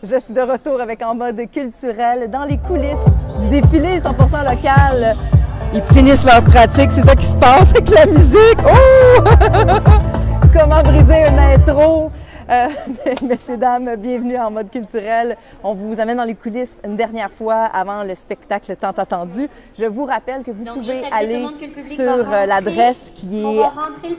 Je suis de retour avec En mode culturel dans les coulisses du défilé 100% local. Ils finissent leur pratique, c'est ça qui se passe avec la musique. Oh! Comment briser un intro? Messieurs, dames, bienvenue en mode culturel. On vous amène dans les coulisses une dernière fois avant le spectacle tant attendu. Je vous rappelle que vous pouvez aller sur l'adresse qui est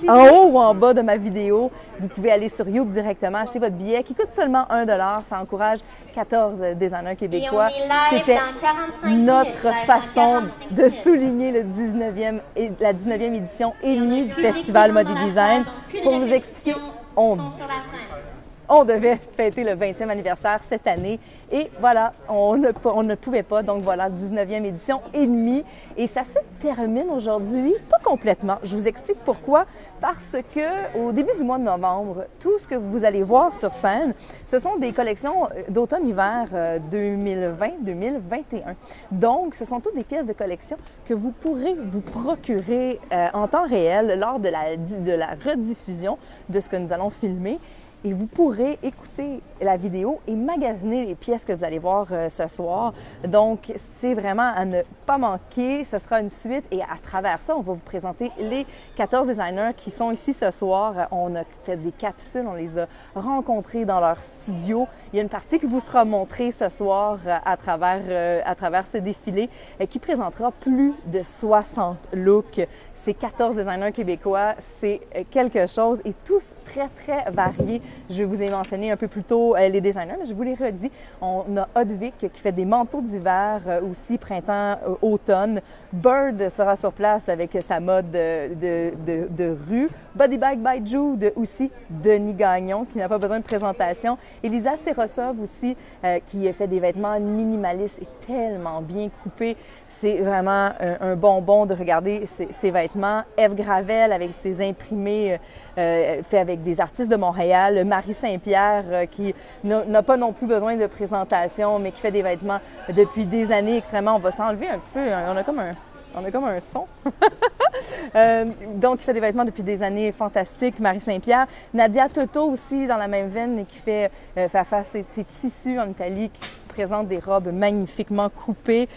en haut ou en bas de ma vidéo. Vous pouvez aller sur YouTube directement, acheter votre billet qui coûte seulement 1 $. Ça encourage 14 designers québécois. C'était notre façon de souligner la 19e édition et demie du Festival Mode Design. Pour vous expliquer, on devait fêter le 20e anniversaire cette année et voilà, on ne pouvait pas. Donc voilà, 19e édition et demie. Et ça se termine aujourd'hui, pas complètement. Je vous explique pourquoi. Parce que au début du mois de novembre, tout ce que vous allez voir sur scène, ce sont des collections d'automne-hiver 2020-2021. Donc, ce sont toutes des pièces de collection que vous pourrez vous procurer en temps réel lors de la rediffusion de ce que nous allons filmer. Et vous pourrez écouter la vidéo et magasiner les pièces que vous allez voir ce soir. Donc, c'est vraiment à ne pas manquer. Ce sera une suite et à travers ça, on va vous présenter les 14 designers qui sont ici ce soir. On a fait des capsules, on les a rencontrés dans leur studio. Il y a une partie qui vous sera montrée ce soir à travers ce défilé qui présentera plus de 60 looks. Ces 14 designers québécois, c'est quelque chose et tous très, très variés. Je vous ai mentionné un peu plus tôt les designers, mais je vous les redis. On a Hodvik qui fait des manteaux d'hiver aussi, printemps, automne. Bird sera sur place avec sa mode de rue. Body Bag by Jude aussi, Denis Gagnon, qui n'a pas besoin de présentation. Elisa Serosov aussi, qui fait des vêtements minimalistes et tellement bien coupés. C'est vraiment un bonbon de regarder ces vêtements. Eve Gravel avec ses imprimés faits avec des artistes de Montréal. Marie Saint-Pierre qui n'a pas non plus besoin de présentation, mais qui fait des vêtements depuis des années extrêmement. On va s'enlever un petit peu, on a comme un son. Donc, qui fait des vêtements depuis des années fantastiques. Marie Saint-Pierre. Nadia Toto aussi, dans la même veine, qui fait faire ses tissus en Italie, qui présente des robes magnifiquement coupées.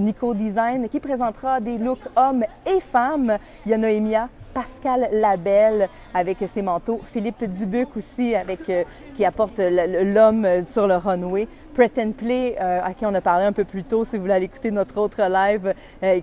Nico Design, qui présentera des looks hommes et femmes. Il y a Noémia. Pascal Labelle avec ses manteaux. Philippe Dubuc aussi, qui apporte l'homme sur le runway. Pretend Play, à qui on a parlé un peu plus tôt, si vous voulez aller écouter notre autre live,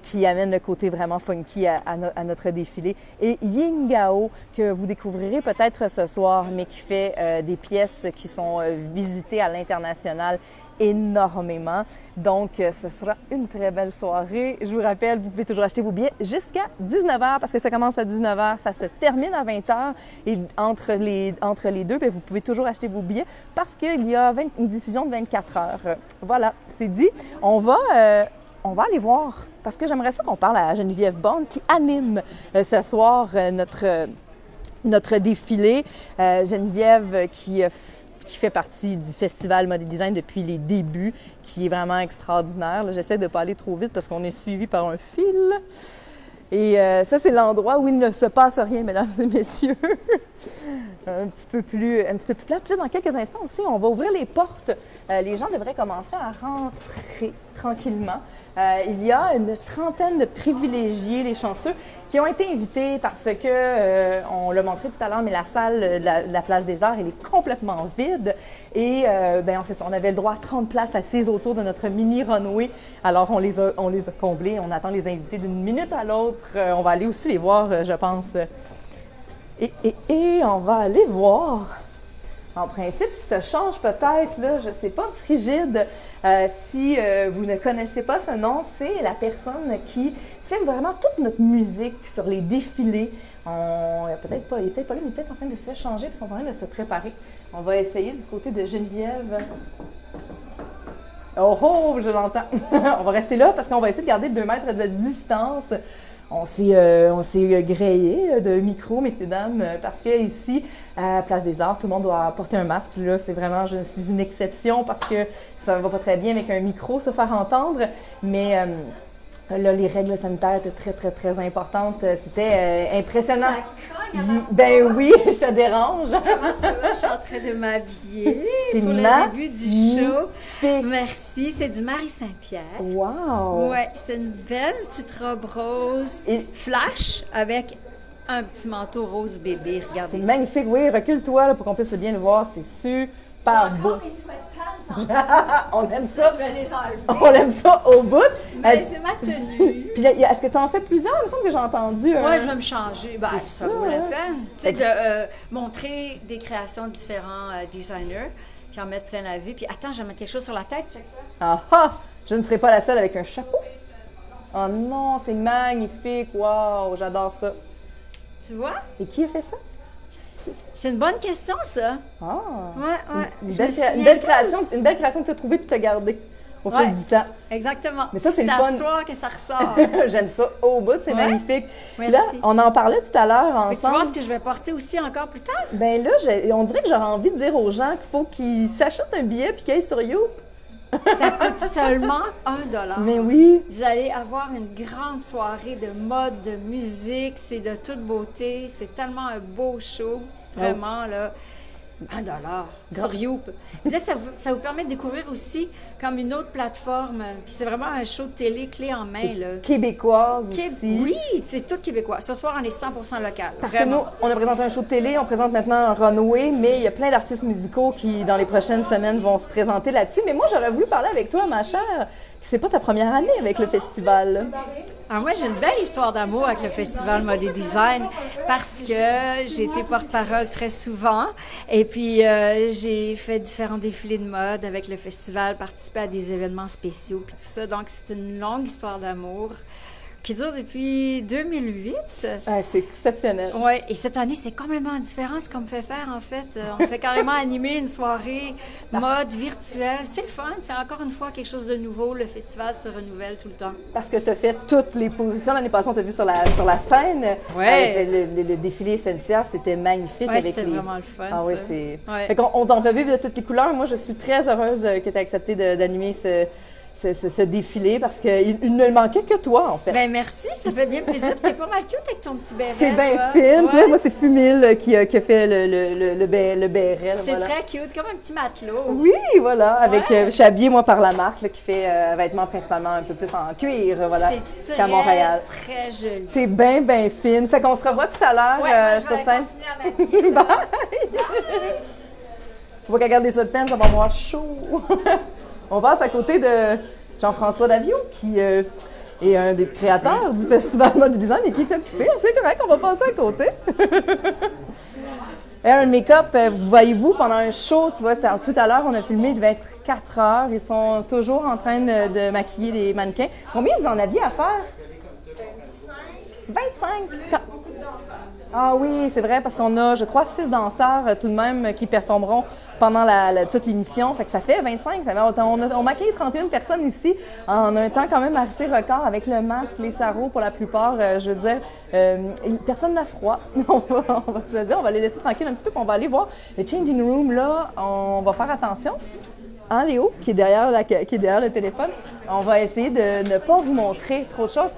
qui amène le côté vraiment funky à notre défilé. Et Yingao, que vous découvrirez peut-être ce soir, mais qui fait des pièces qui sont visitées à l'international énormément. Donc, ce sera une très belle soirée. Je vous rappelle, vous pouvez toujours acheter vos billets jusqu'à 19h parce que ça commence à 19h, ça se termine à 20h et entre les deux, bien, vous pouvez toujours acheter vos billets parce qu'il y a une diffusion de 24 heures. Voilà, c'est dit. On va aller voir parce que j'aimerais ça qu'on parle à Geneviève Bond qui anime ce soir notre défilé. Geneviève qui fait partie du Festival Mode Design depuis les débuts, qui est vraiment extraordinaire. J'essaie de ne pas aller trop vite parce qu'on est suivi par un fil. Et ça, c'est l'endroit où il ne se passe rien, mesdames et messieurs. un petit peu plus plat. Puis là, dans quelques instants aussi, on va ouvrir les portes. Les gens devraient commencer à rentrer tranquillement. Il y a une trentaine de privilégiés, les chanceux, qui ont été invités parce que, on l'a montré tout à l'heure, mais la salle de la Place des Arts, elle est complètement vide. Et on avait le droit à 30 places assises autour de notre mini runway. Alors, on les a comblés. On attend les invités d'une minute à l'autre. On va aller aussi les voir, je pense. Et on va aller voir. En principe, ça change peut-être, là, je ne sais pas, Frigide. Si vous ne connaissez pas ce nom, c'est la personne qui fait vraiment toute notre musique sur les défilés. Il n'est peut-être pas là, mais il est peut-être en train de s'échanger, puis ils sont en train de se préparer. On va essayer du côté de Geneviève. Oh, je l'entends. On va rester là parce qu'on va essayer de garder 2 mètres de distance. On s'est grillé de micro, messieurs, dames, parce que ici, à Place des Arts, tout le monde doit porter un masque. Là, c'est vraiment, je suis une exception parce que ça va pas très bien avec un micro se faire entendre. Mais Là, les règles sanitaires étaient très, très, très importantes. C'était impressionnant. Ça cogne avant Ben oui, je te dérange. Comment ça va? Je suis en train de m'habiller C'est pour le début du show. magnifique. Merci. C'est du Marie Saint-Pierre. Wow! Ouais, c'est une belle petite robe rose Et- flash avec un petit manteau rose bébé. Regardez C'est ça. magnifique. Oui, recule-toi là, pour qu'on puisse bien le voir. C'est super beau. Mes sweatpants en dessous. On aime ça. Je vais les enlever. On aime ça au bout. Mais c'est ma tenue. Puis est-ce que tu en fais plusieurs? Il me semble que j'ai entendu. Moi, je vais me changer. Ben, C'est ça vaut la ça, peine. Tu sais, de montrer des créations de différents designers, puis en mettre plein la vue. Puis attends, je vais mettre quelque chose sur la tête. Check ça. Ah ah! Je ne serai pas la seule avec un chapeau. Oh non, c'est magnifique. Wow, j'adore ça. Tu vois? Et qui a fait ça? C'est une bonne question, ça. Ah! Ouais. Une Je belle, me souviens une belle création que tu as trouvée et que tu as gardée au fil Ouais. du temps. Exactement. Mais ça, c'est le à fun. soir que ça ressort. J'aime ça au bout, c'est Ouais. magnifique. Merci. Là, on en parlait tout à l'heure Mais tu vois ensemble. ce que je vais porter aussi encore plus tard? Ben là, on dirait que j'aurais envie de dire aux gens qu'il faut qu'ils s'achètent un billet puis qu'ils aillent sur You. Ça coûte seulement $1. Mais oui. Vous allez avoir une grande soirée de mode, de musique, c'est de toute beauté, c'est tellement un beau show, vraiment là. $1 sur Youp. Puis là, ça vous permet de découvrir aussi comme une autre plateforme. Puis c'est vraiment un show de télé clé en main. Là. Québécoise aussi. Oui, c'est tout québécois. Ce soir, on est 100% local. Parce vraiment. que nous, on a présenté un show de télé, on présente maintenant un runway, mais il y a plein d'artistes musicaux qui, dans les prochaines semaines, vont se présenter là-dessus. Mais moi, j'aurais voulu parler avec toi, ma chère. C'est pas ta première année avec le festival, là. Alors moi, j'ai une belle histoire d'amour avec le Festival Mode et Design parce que j'ai été porte-parole très souvent et puis j'ai fait différents défilés de mode avec le festival, participé à des événements spéciaux puis tout ça. Donc, c'est une longue histoire d'amour qui dure depuis 2008. C'est exceptionnel. Oui, et cette année, c'est complètement différent ce qu'on me fait faire, en fait. On fait carrément animer une soirée mode virtuelle. C'est le fun, c'est encore une fois quelque chose de nouveau. Le festival se renouvelle tout le temps. Parce que tu as fait toutes les positions. L'année passée, on t'a vu sur la scène. Ouais. Le défilé SNCA, c'était magnifique. Ouais, avec c'était vraiment le fun, Ah oui, ça. c'est... Ouais. Fait qu'on t'en fait vivre de toutes les couleurs. Moi, je suis très heureuse que tu aies accepté d'animer ce défilé parce qu'il ne manquait que toi, en fait. Ben merci, ça fait bien plaisir. T'es pas mal cute avec ton petit béret. T'es bien toi. fine. Tu vois, Ouais. moi, c'est Fumil qui a fait le béret. C'est voilà. très cute, comme un petit matelot. Oui, voilà. Avec, Ouais. je suis habillée, moi, par la marque là, qui fait vêtements principalement un peu plus en cuir, voilà, C'est qu'à Montréal. très joli. T'es bien, bien fine. Fait qu'on se revoit tout à l'heure Ouais, moi, je sur vais scène. continuer à m'habiller. Faut pas qu'elle garde des sweatpants, ça va avoir chaud. On passe à côté de Jean-François Davio, qui est un des créateurs du Festival Mode Design et qui est occupé. C'est correct, on va passer à côté. Hair and Makeup, voyez-vous, pendant un show, tu vois, tout à l'heure, on a filmé, il devait être 4 heures. Ils sont toujours en train de maquiller les mannequins. Combien vous en aviez à faire? 25? Ah oui, c'est vrai, parce qu'on a, je crois, 6 danseurs tout de même qui performeront pendant toute l'émission. Fait que ça fait 25. On maquille 31 personnes ici en un temps quand même assez record avec le masque, les sarraux pour la plupart. Je veux dire, personne n'a froid. on va se le dire, on va les laisser tranquilles un petit peu, puis on va aller voir le changing room là. On va faire attention. Hein, Léo, qui est derrière le téléphone. On va essayer de ne pas vous montrer trop de choses.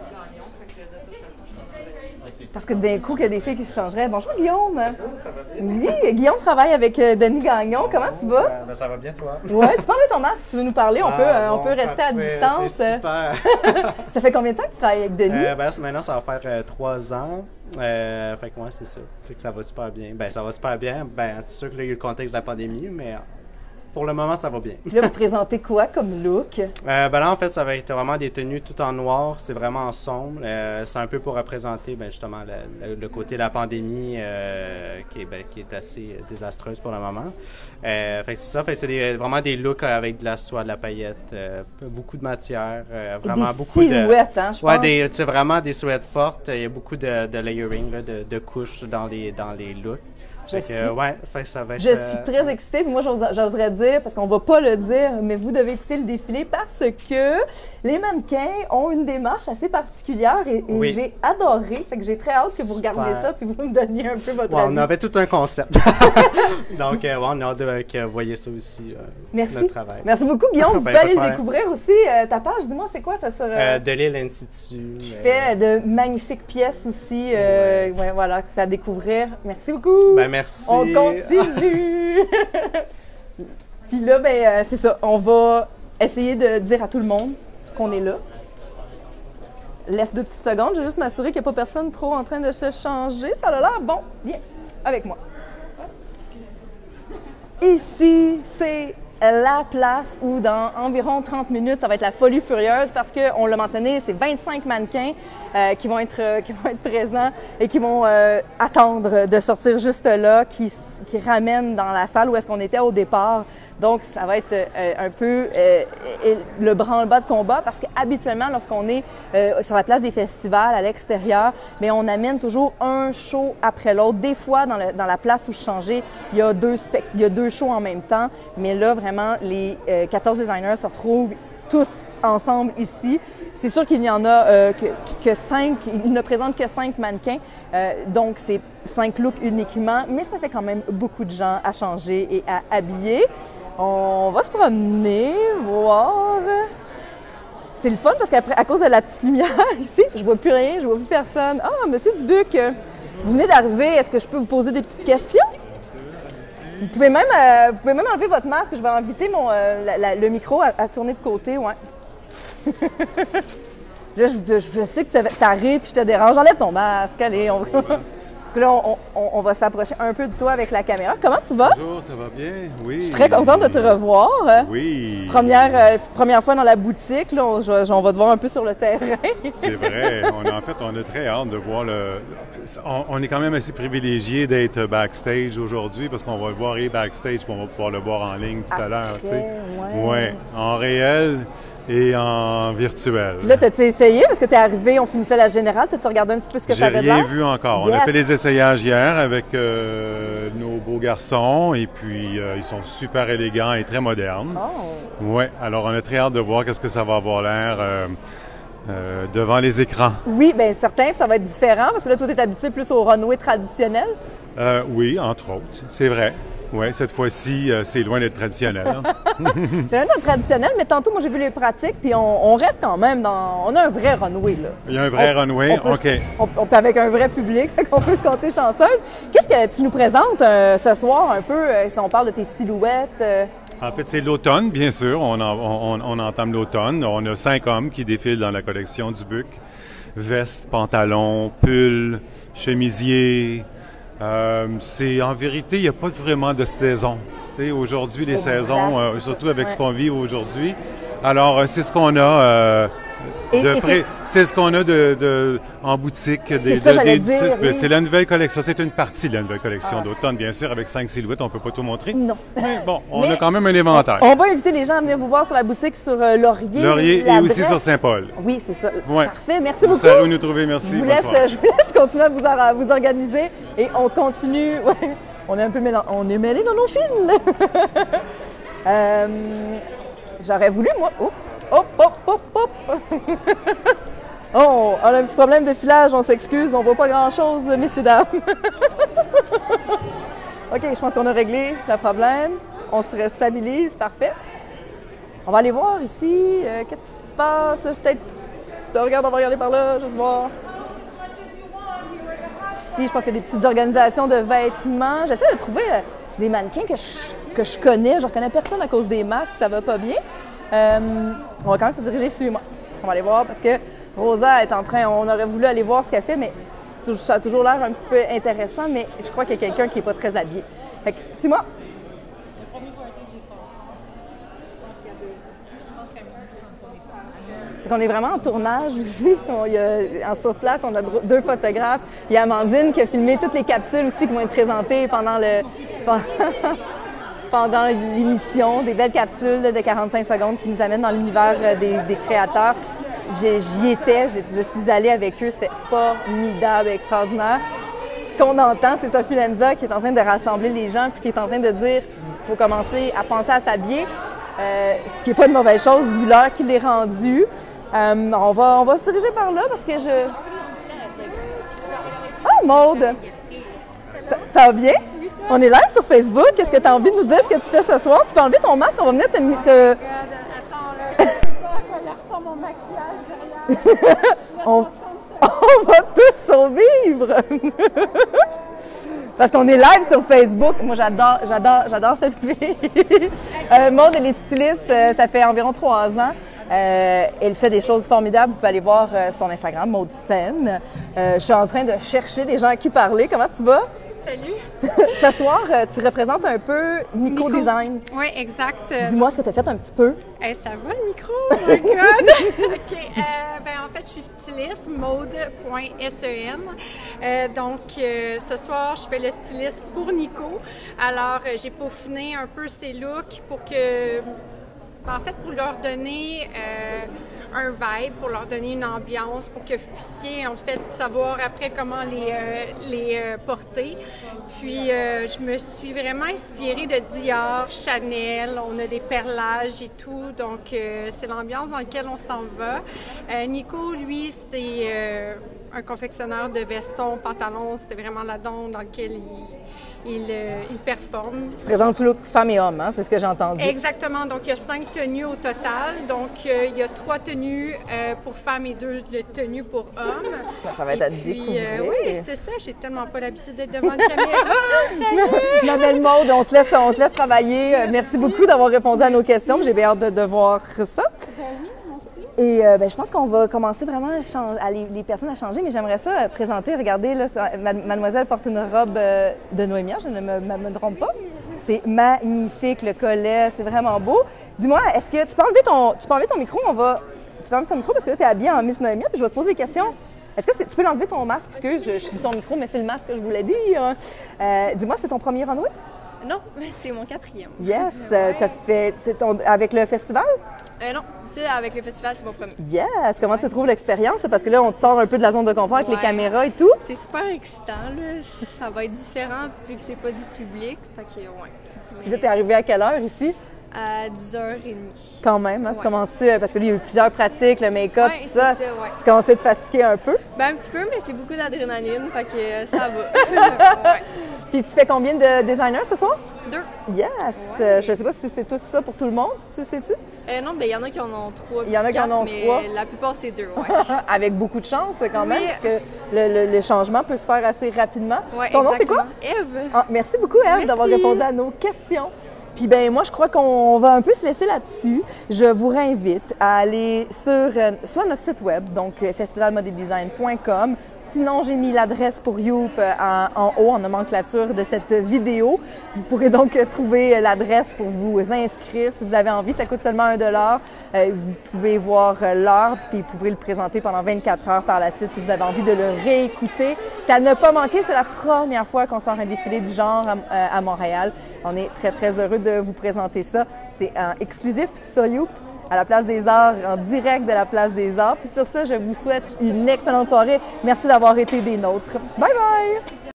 Parce que d'un coup, qu'il y a des filles qui se changeraient. Bonjour, Guillaume. Ça va bien? Oui, Guillaume travaille avec Denis Gagnon. Comment tu vas? Ben, ça va bien, toi? Oui, tu parles de ton masque. Si tu veux nous parler, on peut rester à distance. C'est super. Ça fait combien de temps que tu travailles avec Denis? Ben, là, maintenant, ça va faire 3 ans. Fait que moi, c'est ça. Fait que ça va super bien. Ben, ça va super bien. Ben, c'est sûr que là, il y a eu le contexte de la pandémie, mais pour le moment, ça va bien. Puis là, vous présentez quoi comme look? Ben là, en fait, ça va être vraiment des tenues tout en noir. C'est vraiment sombre. C'est un peu pour représenter, ben, justement, le côté de la pandémie qui est assez désastreuse pour le moment. Fait que c'est ça. Fait que c'est vraiment des looks avec de la soie, de la paillette, beaucoup de matière, vraiment des beaucoup de silhouettes, hein, je ouais, pense. c'est vraiment des silhouettes fortes. Il y a beaucoup de layering, là, de couches dans les looks. Ouais, ça va être... Je suis très excitée, puis moi j'oserais dire, parce qu'on va pas le dire, mais vous devez écouter le défilé parce que les mannequins ont une démarche assez particulière et j'ai adoré. Fait que j'ai très hâte que vous regardiez ça puis vous me donniez un peu votre avis. On avait tout un concept. Donc, on a hâte que vous voyez ça aussi, notre travail. Merci beaucoup, Guillaume. Vous pouvez aller le découvrir aussi. Ta page, dis-moi, c'est quoi? Tu as sur... De l'île Institut. Qui fait de magnifiques pièces aussi. Voilà, c'est à découvrir. Merci beaucoup. Ben, merci. On continue. Puis là, c'est ça. On va essayer de dire à tout le monde qu'on est là. Laisse 2 petites secondes. Je vais juste m'assurer qu'il n'y a pas personne trop en train de se changer. Ça a l'air bon. Viens avec moi. Ici, c'est la place où dans environ 30 minutes, ça va être la folie furieuse parce qu'on l'a mentionné, c'est 25 mannequins qui vont être présents et qui vont attendre de sortir juste là, qui ramènent dans la salle où est-ce qu'on était au départ. Donc, ça va être un peu le branle-bas de combat parce qu'habituellement, lorsqu'on est sur la place des festivals à l'extérieur, mais on amène toujours un show après l'autre. Des fois, dans la place où je changeais, il y a 2 shows en même temps, mais là, vraiment, les 14 designers se retrouvent tous ensemble ici. C'est sûr qu'il n'y en a que 5, ils ne présentent que 5 mannequins, donc c'est 5 looks uniquement, mais ça fait quand même beaucoup de gens à changer et à habiller. On va se promener, voir. C'est le fun parce qu'à cause de la petite lumière ici, je vois plus rien, je vois plus personne. Ah, Monsieur Dubuc, vous venez d'arriver, est-ce que je peux vous poser des petites questions? Vous pouvez même enlever votre masque. Je vais inviter le micro à tourner de côté, ouais. Là, je sais que tu arrives et je te dérange. Enlève ton masque, allez. Parce que là, on va s'approcher un peu de toi avec la caméra. Comment tu vas? Bonjour, ça va bien? Oui. Je suis très contente de te revoir. Oui. Première fois dans la boutique. Là, on va te voir un peu sur le terrain. C'est vrai. On a très hâte de voir on est quand même assez privilégié d'être backstage aujourd'hui parce qu'on va le voir backstage et on va pouvoir le voir en ligne tout à l'heure. Ouais. En réel et en virtuel. Là, t'as-tu essayé? Parce que t'es arrivé, on finissait la générale. T'as-tu regardé un petit peu ce que ça avait l'air? J'ai rien vu encore. Yes. On a fait des essayages hier avec nos beaux garçons et puis ils sont super élégants et très modernes. Oh. Ouais. Alors, on a très hâte de voir qu'est-ce que ça va avoir l'air devant les écrans. Oui, bien certain. Ça va être différent parce que là, toi, t'es habitué plus au runway traditionnel. Oui, entre autres. C'est vrai. Oui, cette fois-ci, c'est loin d'être traditionnel. Hein? C'est loin d'être traditionnel, mais tantôt, moi, j'ai vu les pratiques, puis on reste quand même on a un vrai runway, là. Il y a un vrai runway, OK. On peut avec un vrai public, on peut se compter chanceuse. Qu'est-ce que tu nous présentes ce soir, un peu, si on parle de tes silhouettes? En fait, c'est l'automne, bien sûr. On entame l'automne. On a 5 hommes qui défilent dans la collection Dubuc. Veste, pantalon, pull, chemisier... en vérité, il n'y a pas vraiment de saison. Aujourd'hui, les saisons, surtout avec ce qu'on vit aujourd'hui. Alors, c'est ce qu'on a c'est ce qu'on a en boutique. C'est la nouvelle collection. C'est une partie de la nouvelle collection d'automne, bien sûr, avec 5 silhouettes. On ne peut pas tout montrer. Non. Mais bon, on a quand même un inventaire. On va inviter les gens à venir vous voir sur la boutique sur Laurier. Laurier et aussi sur Saint-Paul. Oui, c'est ça. Ouais. Parfait. Merci beaucoup. Vous savez où nous trouver. Merci. Je vous laisse continuer à vous organiser et on continue. Ouais. On est un peu mêlés dans nos fils. J'aurais voulu, moi... Hop! Oh, on a un petit problème de filage, on s'excuse, on voit pas grand-chose, messieurs, dames. OK, je pense qu'on a réglé le problème. On se restabilise, parfait. On va aller voir ici, qu'est-ce qui se passe? Peut-être, regarde, on va regarder par là, juste voir. Ici, je pense qu'il y a des petites organisations de vêtements. J'essaie de trouver des mannequins que je connais. Je reconnais personne à cause des masques, ça va pas bien. On va quand même se diriger sur moi. On va aller voir parce que Rosa est en train, on aurait voulu aller voir ce qu'elle fait, mais ça a toujours l'air un petit peu intéressant, mais je crois qu'il y a quelqu'un qui n'est pas très habillé. Fait que, c'est moi. On est vraiment en tournage ici. En sur place, on a 2 photographes. Il y a Amandine qui a filmé toutes les capsules aussi qui vont être présentées pendant l'émission. Des belles capsules de 45 secondes qui nous amènent dans l'univers des créateurs. J'y étais, je suis allée avec eux. C'était formidable, extraordinaire. ce qu'on entend, c'est Sophie Lenza qui est en train de rassembler les gens puis qui est en train de dire qu'il faut commencer à penser à s'habiller, ce qui n'est pas une mauvaise chose vu l'heure qu'il est rendu. On va se diriger par là parce que je... Ah, Maude! Ça va bien? On est live sur Facebook. Qu'est-ce que tu as envie de nous dire ce que tu fais ce soir? Tu peux enlever ton masque, on va venir te... Attends, là, je sais pas à quoi il ressemble mon maquillage derrière. on va tous survivre! Parce qu'on est live sur Facebook. Moi, j'adore cette fille. Maude, elle est styliste, ça fait environ 3 ans. Elle fait des choses formidables. Vous pouvez aller voir son Instagram, Maude Sen. Je suis en train de chercher des gens à qui parler. Comment tu vas? Salut! Ce soir, tu représentes un peu Nico Design. Oui, exact. Dis-moi ce que tu as fait un petit peu. Ça va le micro? Oh my God! OK. En fait, je suis styliste, mode.sen. Donc, ce soir, je fais le styliste pour Nico. Alors, j'ai peaufiné un peu ses looks pour que... En fait, pour leur donner un vibe, pour leur donner une ambiance, pour que vous puissiez en fait savoir après comment les porter. Puis, je me suis vraiment inspirée de Dior, Chanel, on a des perlages et tout, donc c'est l'ambiance dans laquelle on s'en va. Nico, lui, c'est un confectionneur de vestons, pantalons, c'est vraiment là-dedans dans lequel il performe. Tu présentes look femme et homme, hein? C'est ce que j'ai entendu. Exactement. Donc, il y a 5 tenues au total. Donc, il y a 3 tenues pour femmes et 2 tenues pour hommes. Ça va être à découvrir. Oui, c'est ça. J'ai tellement pas l'habitude d'être devant une caméra. Salut! Ma belle Maude, on te laisse travailler. Merci beaucoup d'avoir répondu à nos questions. J'ai bien hâte de voir ça. Et je pense qu'on va commencer vraiment les personnes à changer, mais j'aimerais ça présenter. Regardez, là, mademoiselle porte une robe de Noémia, je ne me trompe pas. C'est magnifique, le collet, c'est vraiment beau. Dis-moi, est-ce que tu peux enlever ton micro? Tu peux enlever ton micro parce que là, tu es habillée en Miss Noémia, puis je vais te poser des questions. Est-ce que tu peux enlever ton masque? Excuse, je dis ton micro, mais c'est le masque que je voulais dire. Dis-moi, c'est ton premier runway? Non, c'est mon 4e. Yes! Avec le festival? Non, c'est avec le festival, c'est mon premier. Yes! Comment tu trouves l'expérience? Parce que là, on te sort un peu de la zone de confort avec les caméras et tout. C'est super excitant, là. Ça va être différent vu que c'est pas du public. Fait que, ouais. Puis là, t'es arrivé à quelle heure ici? À 10h30. Quand même, hein? Tu commences-tu, parce que là, il y a eu plusieurs pratiques, le make-up, tout ça. C'est ça, ouais. Tu commençais à te fatiguer un peu? Un petit peu, mais c'est beaucoup d'adrénaline, fait que ça va. Ouais. Puis tu fais combien de designers ce soir? 2. Yes! Ouais. Je sais pas si c'est tout ça pour tout le monde, sais-tu? Non, il y en a qui en ont 3. Il y en a qui en ont 3. Mais la plupart, c'est 2, ouais. Avec beaucoup de chance quand même, Oui. parce que le changement peut se faire assez rapidement. Ouais, Ton nom, c'est quoi? Eve. Ah, merci beaucoup, Eve, d'avoir répondu à nos questions. Puis moi, je crois qu'on va un peu se laisser là-dessus. Je vous réinvite à aller sur soit notre site web, donc festivalmodedesign.com. Sinon, j'ai mis l'adresse pour Youp en haut, en nomenclature de cette vidéo. Vous pourrez donc trouver l'adresse pour vous inscrire. Si vous avez envie, ça coûte seulement $1. Vous pouvez voir l'heure, puis vous pouvez le présenter pendant 24 heures par la suite si vous avez envie de le réécouter. C'est à ne pas manquer, c'est la première fois qu'on sort un défilé du genre à Montréal. On est très, très heureux de vous présenter ça. C'est exclusif sur Youp, à la Place des Arts, en direct de la Place des Arts. Puis sur ça, je vous souhaite une excellente soirée. Merci d'avoir été des nôtres. Bye bye!